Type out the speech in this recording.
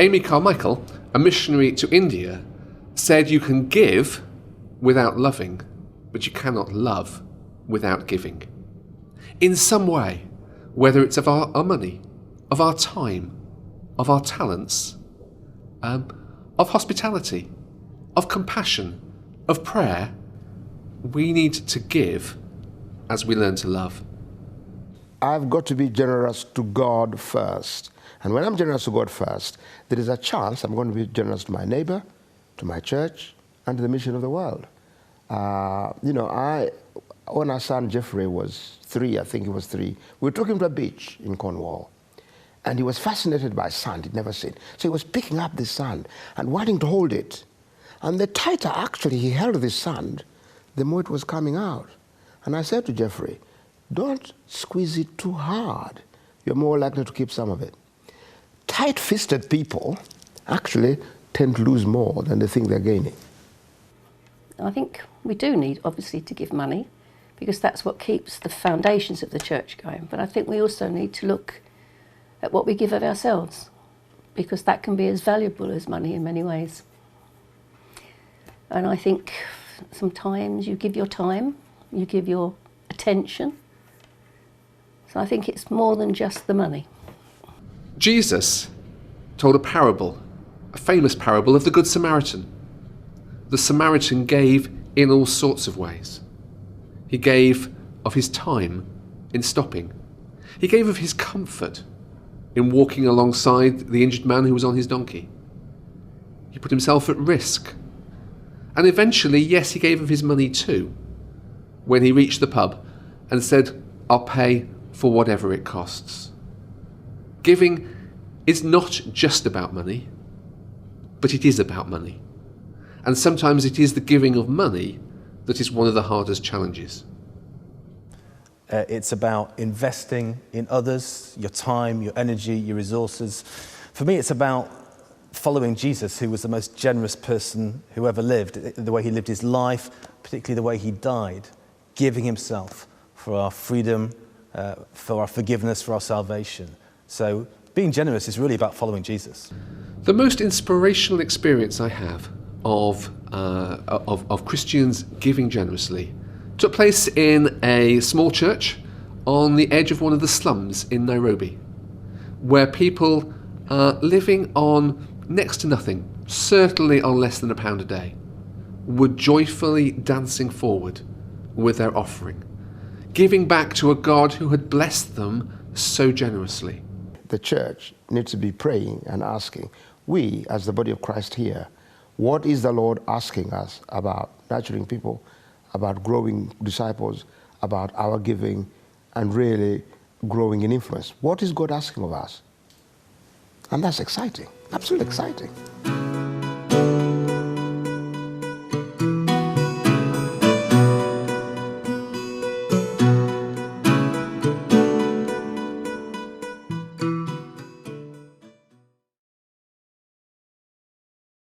Amy Carmichael, a missionary to India, said you can give without loving, but you cannot love without giving. In some way, whether it's of our money, of our time, of our talents, of hospitality, of compassion, of prayer, we need to give as we learn to love. I've got to be generous to God first. And when I'm generous to God first, there is a chance I'm going to be generous to my neighbor, to my church, and to the mission of the world. When our son Jeffrey was 3, I think he was 3, we took him to a beach in Cornwall. And he was fascinated by sand he'd never seen. So he was picking up this sand and wanting to hold it. And the tighter actually he held this sand, the more it was coming out. And I said to Jeffrey, don't squeeze it too hard. You're more likely to keep some of it. Tight-fisted people actually tend to lose more than they think they're gaining. I think we do need, obviously, to give money, because that's what keeps the foundations of the church going. But I think we also need to look at what we give of ourselves, because that can be as valuable as money in many ways. And I think sometimes you give your time, you give your attention. So I think it's more than just the money. Jesus told a parable, a famous parable of the Good Samaritan. The Samaritan gave in all sorts of ways. He gave of his time in stopping. He gave of his comfort in walking alongside the injured man who was on his donkey. He put himself at risk. And eventually, yes, he gave of his money too, when he reached the pub and said, I'll pay for whatever it costs. Giving is not just about money, but it is about money. And sometimes it is the giving of money that is one of the hardest challenges. It's about investing in others, your time, your energy, your resources. For me, it's about following Jesus, who was the most generous person who ever lived, the way he lived his life, particularly the way he died, giving himself for our freedom, for our forgiveness, for our salvation. So being generous is really about following Jesus. The most inspirational experience I have of Christians giving generously took place in a small church on the edge of one of the slums in Nairobi, where people living on next to nothing, certainly on less than £1 a day, were joyfully dancing forward with their offering, giving back to a God who had blessed them so generously. The church needs to be praying and asking, we as the body of Christ here, what is the Lord asking us about nurturing people, about growing disciples, about our giving, and really growing in influence? What is God asking of us? And that's exciting, absolutely exciting.